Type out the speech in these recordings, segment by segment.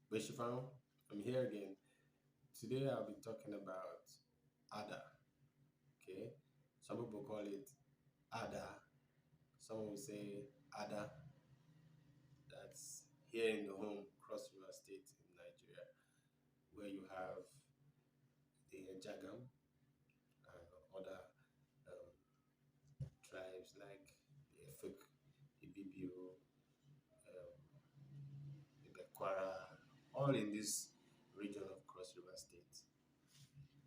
Beshifan, I'm here again. Today I'll be talking about Ada. Okay, some people call it Ada. Some will say Ada. That's here in the home, Cross River State in Nigeria, where you have the Jagam and other um, tribes like the Efik, the Bibio, the Bekwara, all in this region of Cross River State.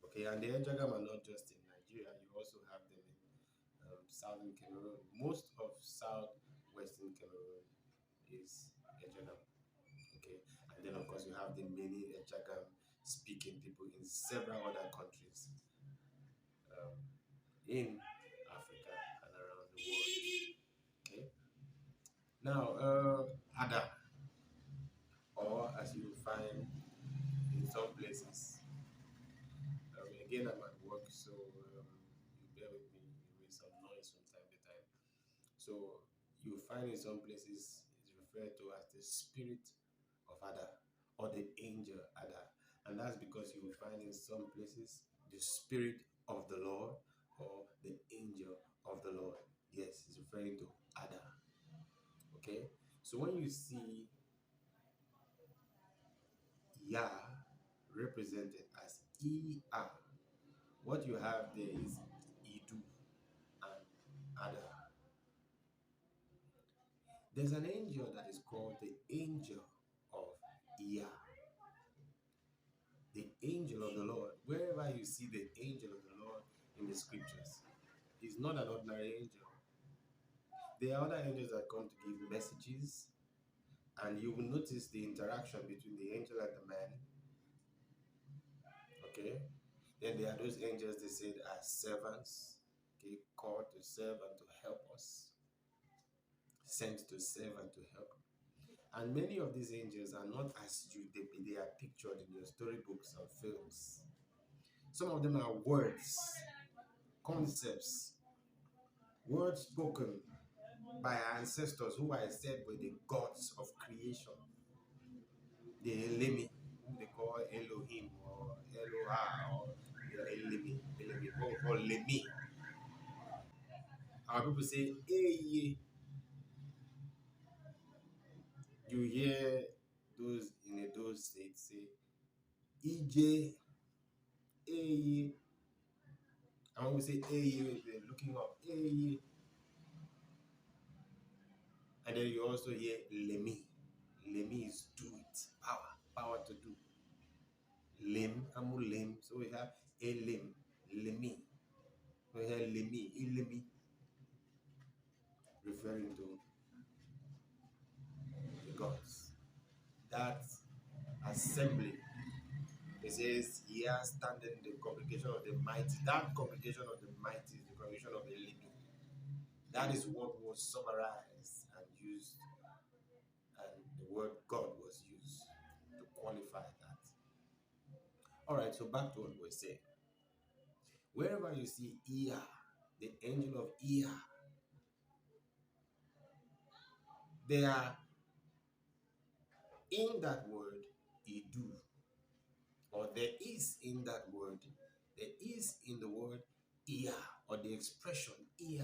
Okay, and the Ejagam are not just in Nigeria, you also have them in southern Cameroon. Most of southwestern Cameroon is Ejagam. Okay, and then of course you have the many Ejagam speaking people in several other countries um, in Africa and around the world. Okay, now Ada, or as you find in some places. Again, I'm at work, so you bear with me. You make some noise from time to time. So you find in some places it's referred to as the spirit of Ada or the angel Ada. And that's because you will find in some places the spirit of the Lord or the angel of the Lord. Yes, it's referring to Ada. Okay? So when you see Yah represented as Ea, what you have there is Idu and Ada. There's an angel that is called the angel of Yah, the angel of the Lord. Wherever you see the angel of the Lord in the scriptures, he's not an ordinary angel. There are other angels that come to give messages, and you will notice the interaction between the angel and the man. Okay, then there are those angels they said are servants, okay, called to serve and to help us, sent to serve and to help. And many of these angels are not as they are pictured in your storybooks and films. Some of them are words, concepts, words spoken by our ancestors who are said were the gods of creation. The Elemi, who they call Elohim or Eloah or Elemi, what we call Lemi. Our people say, Eye. You hear those in those states say, EJ, Eye. And when we say Eye, they're looking up, Eye. And then you also hear Lemi. Lemi is do it, power to do. Lim, amu lim. So we have Elim, Lemi. We have Lemi, Ilimi, referring to the gods. That assembly, it says, here standing the congregation of the mighty. That congregation of the mighty is the congregation of Elimi. That is what was summarized and used, and the word God was used to qualify that. All right, so back to what we're saying. Wherever you see Ea, the angel of Ea, they are in that word, Idu, or there is in that word, there is in the word Ea, or the expression Ea.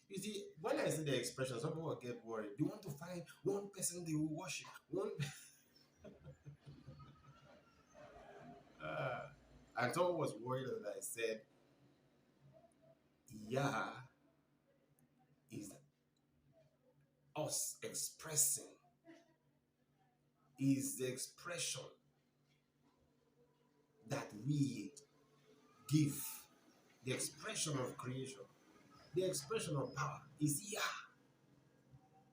You see, when I say the expression, some people get worried. They want to find one person they will worship. One, and someone was worried that I said, Yah is us expressing, is the expression that we give, the expression of creation, the expression of power is Yah.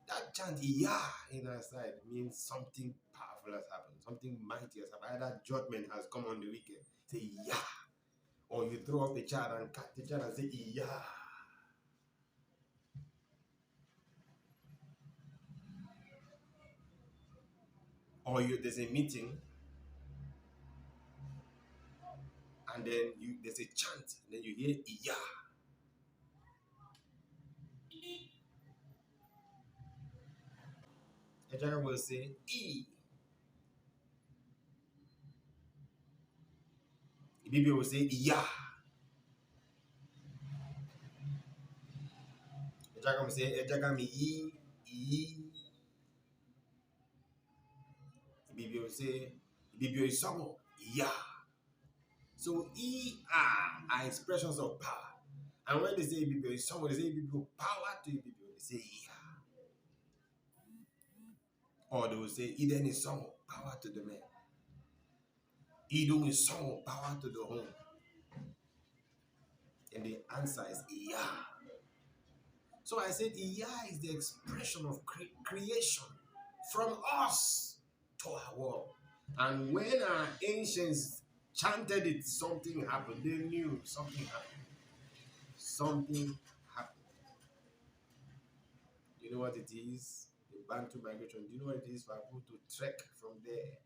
That chant Yah in our side means something powerful has happened, something mighty has happened. Either judgment has come on the wicked, say Yah. Or you throw up a child and cut the child and say Yah. Or there's a meeting and then there's a chant and then you hear Yah. A child will say E. Ibibio will say Iya. Ejagam will say Ejagami I. Ibibio will say Ibibio is Songo Iya. So are expressions of power. And when they say Ibibio is Songo, they say Ibibio power to Ibibio. They say Iya. Or they will say Eden is Songo, power to the man. Idung is Songo, power to the home. And the answer is Iya. So I said Iya is the expression of creation from us to our world. And when our ancients chanted it, something happened. They knew something happened. Something happened. You know what it is? The Bantu migration. Do you know what it is for people to trek from there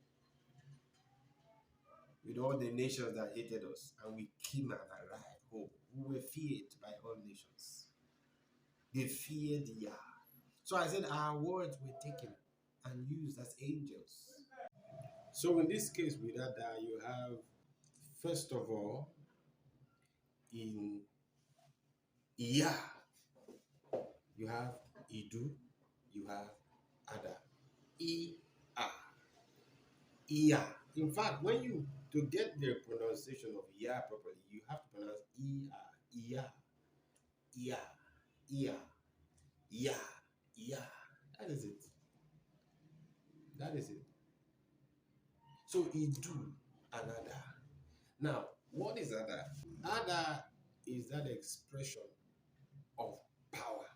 with all the nations that hated us, and we came and arrived home? We were feared by all nations. They feared Yah. So I said our words were taken and used as angels. So in this case with Ada, you have, first of all, in Iya, you have Idu, you have Ada. Iya. Iya. In fact, when you, to get the pronunciation of Iya properly, you have to pronounce Iya. Iya. Iya. Iya. Iya. That is it. That is it. So Idu and Ada. Now, what is Ada? Ada is that expression of power,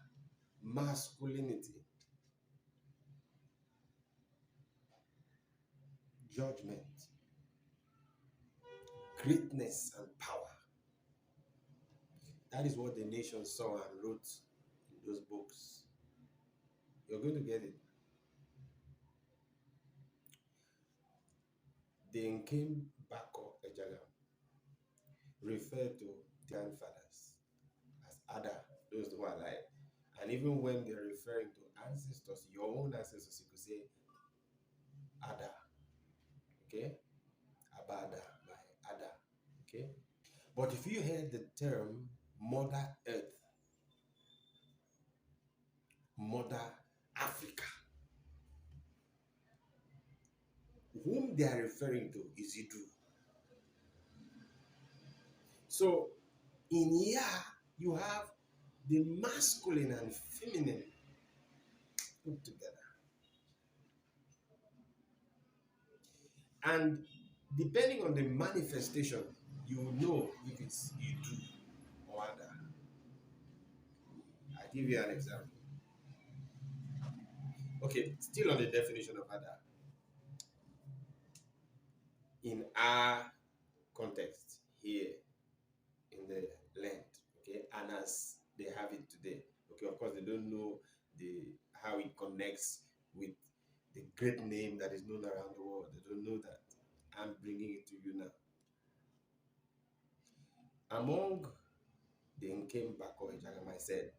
masculinity, judgment, greatness, and power. That is what the nation saw and wrote in those books. You're going to get it. The Nkem Bako Ejagam refer to grandfathers as Ada, those who are alive. And even when they're referring to ancestors, your own ancestors, you could say Ada. Okay? Abada by Ada. Okay? But if you heard the term Mother Earth, Mother Africa, whom they are referring to is Idu. So in Ya, you have the masculine and feminine put together. And depending on the manifestation, you will know if it's Idu or Ada. I'll give you an example. Okay, still on the definition of Ada. In our context here in the land, okay, and as they have it today, okay, of course they don't know how it connects with the great name that is known around the world. They don't know that. I'm bringing it to you now. Among the Nkem Bako Ejagam, I said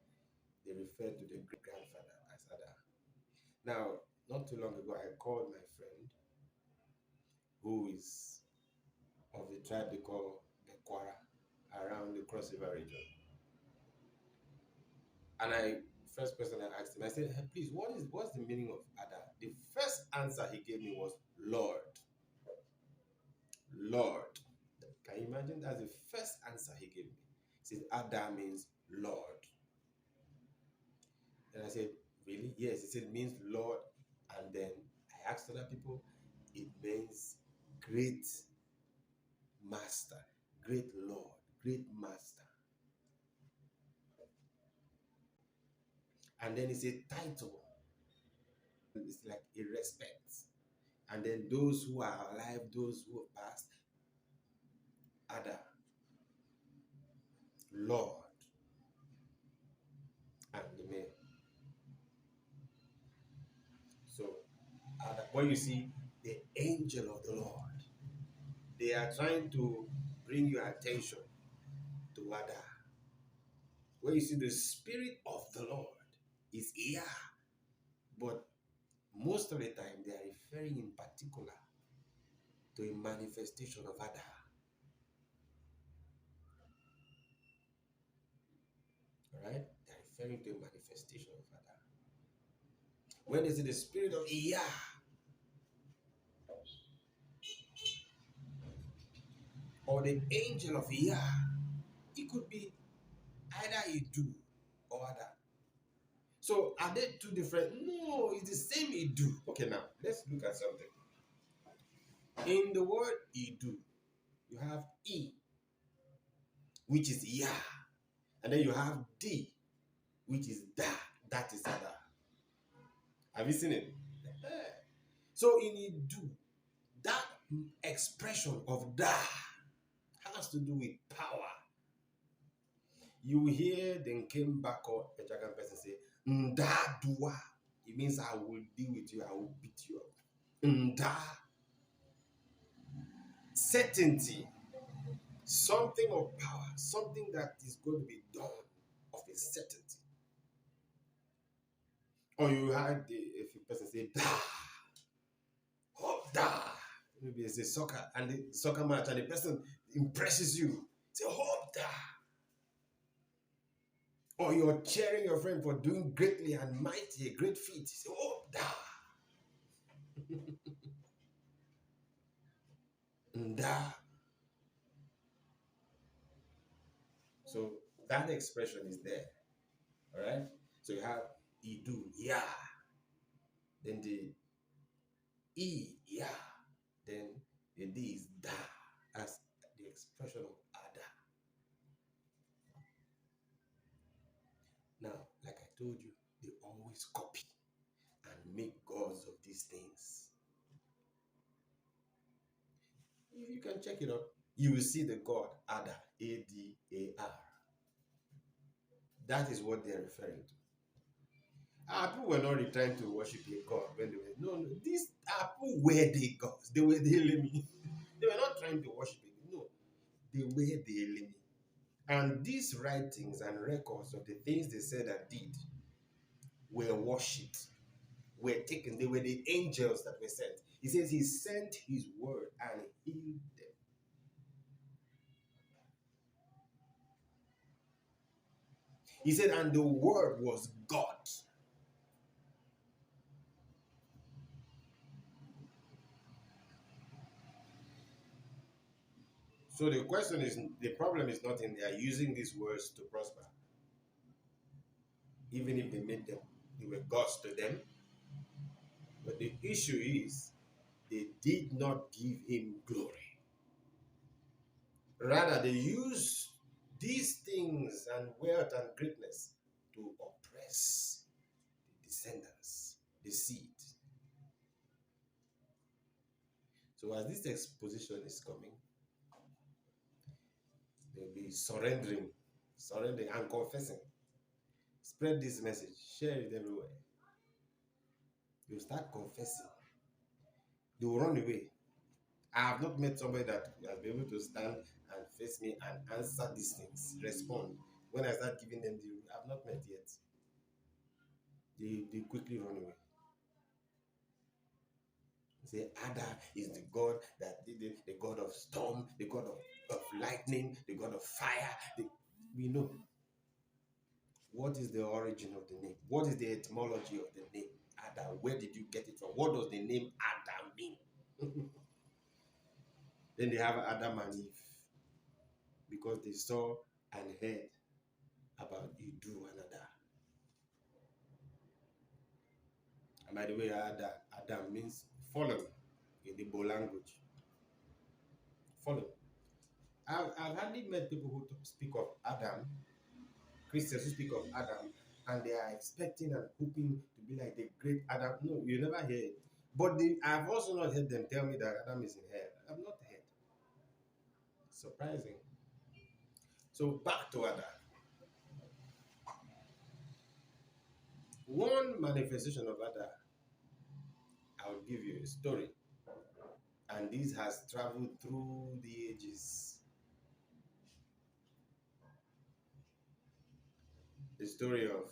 they refer to the great grandfather as Ada. Now, not too long ago, I called my friend who is of the tribe they call the Kwara around the Cross River region. And first question I asked him, I said, hey, please, what's the meaning of Ada? The first answer he gave me was Lord. Lord. Can you imagine? That's the first answer he gave me. He said, Ada means Lord. And I said, really? Yes. He said, it means Lord. And then I asked other people, it means great master, great Lord, great master. And then it's a title. It's like a respect. And then those who are alive, those who have passed, Ada, Lord, and the male. So, Ada, when you see the angel of the Lord, they are trying to bring your attention to Ada. When you see the Spirit of the Lord is here, but most of the time they are referring in particular to a manifestation of Ada. right? They're referring to a manifestation of Ada. When they say the spirit of Yah or the angel of Yah, it could be either Idu or Ada. So are they two different? No, it's the same Idu. Okay, now let's look at something. In the word Idu, you have E, which is Yah, and then you have D, which is Da. That is Ada. Have you seen it? So in Idu, that expression of Da has to do with power. You hear the Nkembako Ejagan person say, Nda Dua. It means I will deal with you, I will beat you up. Nda. Certainty. Something of power, something that is going to be done of a certainty. Or you heard if a person say, Da. Hop Da. Maybe it's a soccer and the soccer match and the person impresses you. Say, Hop Da. Or you're cheering your friend for doing greatly and mighty, a great feat. Say, oh, da. Da. So that expression is there. All right? So you have Idu, yeah. Then the E, yeah. Then the D is da, as the expression of Ada. Now, like I told you, they always copy and make gods of these things. If you can check it out, you will see the god Ada, A-D-A-R. That is what they're referring to. People were not really trying to worship a god when they were. No, these people were the gods. They were the Elemi. They were not trying to worship it. No, they were the Elemi. And these writings and records of the things they said and did were worshipped, were taken. They were the angels that were sent. He says he sent his word and healed them. He said, and the word was God. So the question is, the problem is not in they are using these words to prosper. Even if they made them, they were gods to them. But the issue is, they did not give him glory. Rather, they used these things and wealth and greatness to oppress the descendants, the seed. So as this exposition is coming, they'll be surrendering and confessing. Spread this message, share it everywhere. You'll start confessing. They will run away. I have not met somebody that has been able to stand and face me and answer these things, respond. When I start giving them the, I've not met yet. They quickly run away. Say, Ada is the God that the God of storm, the God of lightning, the God of fire. We know. What is the origin of the name? What is the etymology of the name Ada? Where did you get it from? What does the name Ada mean? Then they have Adam and Eve because they saw and heard about Idu and Ada. And by the way, Adam means fallen in the Igbo language. Fallen. I've hardly met people who speak of Adam, Christians who speak of Adam, and they are expecting and hoping to be like the great Adam. No, you never hear it. But I've also not heard them tell me that Adam is in hell. I've not heard. Surprising. So back to Adam. One manifestation of Ada, I'll give you a story. And this has traveled through the ages. The story of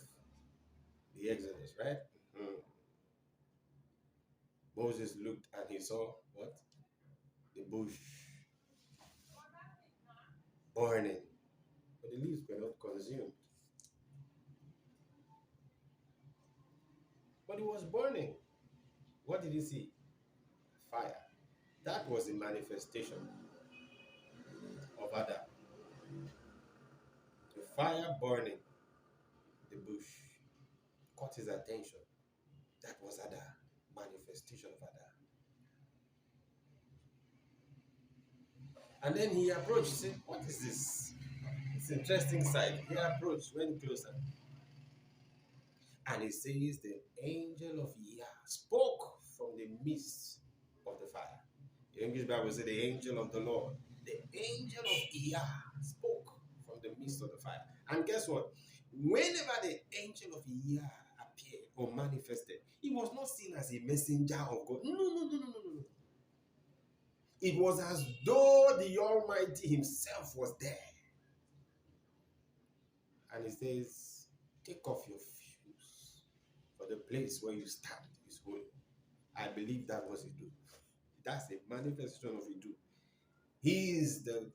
the Exodus, right? Mm-hmm. Moses looked and he saw what? The bush burning. But the leaves were not consumed. But it was burning. What did he see? Fire. That was a manifestation of Adam. The fire burning the bush caught his attention. That was Adam. Manifestation of Adam. And then he approached, said, what is this? It's an interesting sight. He approached, went closer. And he says the angel of Yah spoke from the midst of the fire. The English Bible says the angel of the Lord. The angel of Yah spoke from the midst of the fire. And guess what? Whenever the angel of Yah appeared or manifested, he was not seen as a messenger of God. No. It was as though the Almighty himself was there. And he says, take off your shoes, for the place where you stand is holy. I believe that was Idu. That's a manifestation of Idu. He is the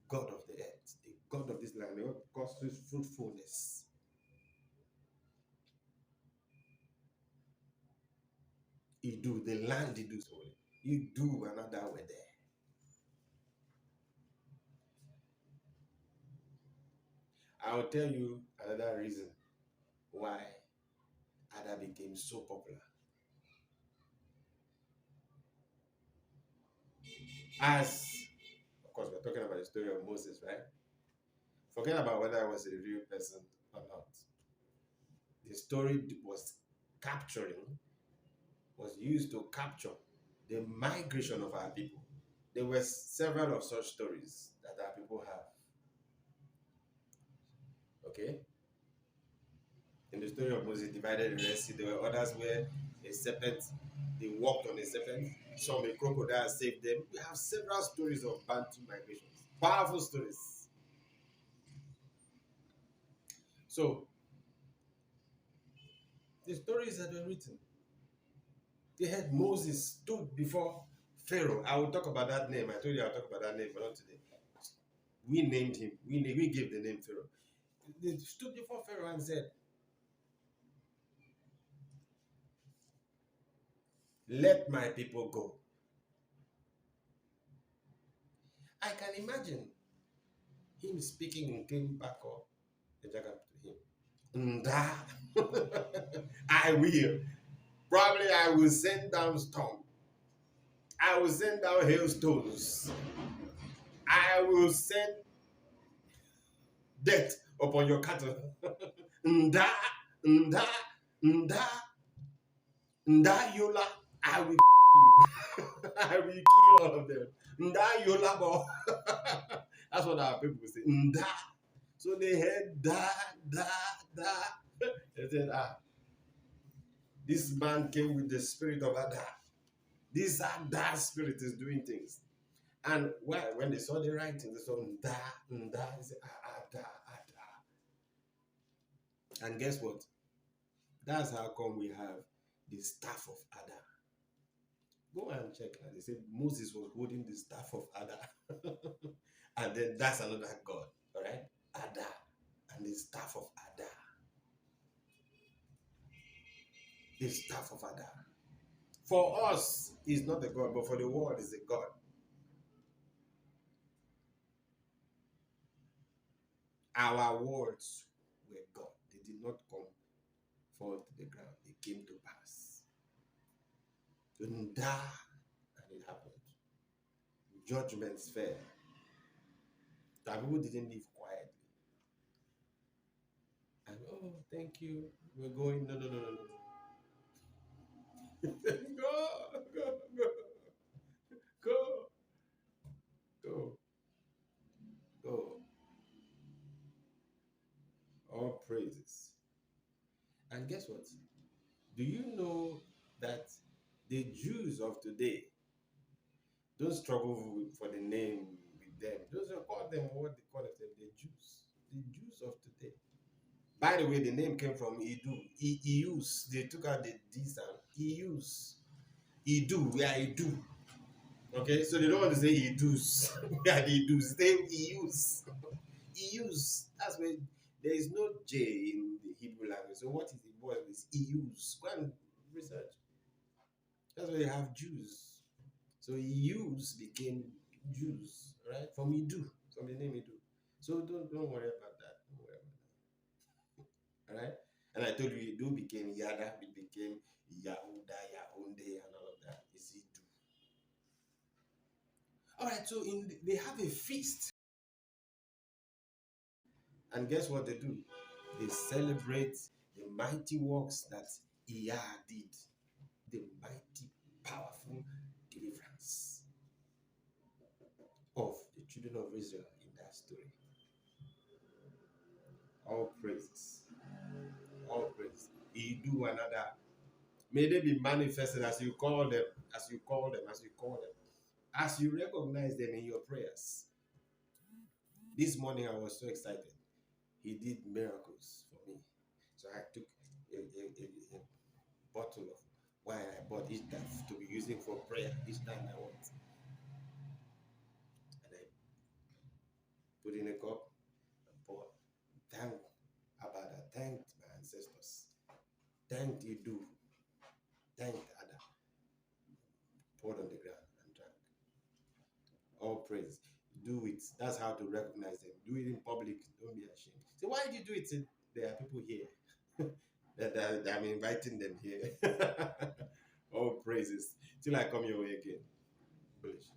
God of the earth, the God of this land, the God causes fruitfulness. Idu, the land Idu is holy. Idu and Ada were there. I'll tell you another reason why Ada became so popular. As, of course, we're talking about the story of Moses, right? Forget about whether I was a real person or not. The story was used to capture the migration of our people. There were several of such stories that our people have. Okay? In the story of Moses divided the Red Sea, there were others where a serpent, they walked on a serpent, some a crocodile saved them. We have several stories of Bantu migrations. Powerful stories. So, the stories that were written, they had Moses stood before Pharaoh. I will talk about that name. I told you I'll talk about that name, but not today. We named him. We gave the name Pharaoh. They stood before Pharaoh and said, let my people go. I can imagine him speaking in King Bako, the Jacob to him. Nda, I will. Probably I will send down storm. I will send down hailstones. I will send death upon your cattle. Nda, nda, nda, nda yola. I will you. I will kill all of them. Nda yola bo. That's what our people say. Nda. So they heard da. They said, this man came with the spirit of Ada. This Ada spirit is doing things. And when they saw the writing, they saw Nda. They said, Ada. And guess what? That's how come we have the staff of Ada. Go and check that. They said Moses was holding the staff of Ada. And then that's another God. All right? Ada. And the staff of Ada. The staff of Ada. For us, he's not a God, but for the world, is a God. Our words were God. They did not come fall to the ground. They came to pass. And it happened. Judgments fell. The people didn't live quietly. And thank you. We're going. No. Go. All praises. And guess what? Do you know that the Jews of today don't struggle for the name with them? Those are called them what they call them, the Jews. The Jews of today. By the way, the name came from Idu. Ius. They took out the D sound. Ius. Idu. We are Idu. Okay, so they don't want to say Idus. We are the Idus. They Ius. Ius. That's where there is no J in the Hebrew language. So what is it? boys with EUs. Go and research. That's why you have Jews. So EUs became Jews, right? From Idu, from the name Idu. So don't worry about that. Don't worry about that. All right. And I told you Idu became Yada, it became Yahuda, Yaounde, and all of that. It's Idu. All right. So they have a feast, and guess what they do? They celebrate the mighty works that Iyah did, the mighty, powerful deliverance of the children of Israel in that story. All praises. All praise. He do another. May they be manifested as you call them, as you call them, as you call them, as you recognize them in your prayers. This morning I was so excited. He did miracles for me. So I took a bottle of wine I bought each time to be using for prayer each time I want. And I put in a cup and pour. Thank Abada, thanked my ancestors, thanked Idu, thanked Ada, poured on the ground and drank. All praise. Do it. That's how to recognize them. Do it in public. Don't be ashamed. So why did you do it? There are people here that I'm inviting them here. All praises. Till I come your way again. Bullish.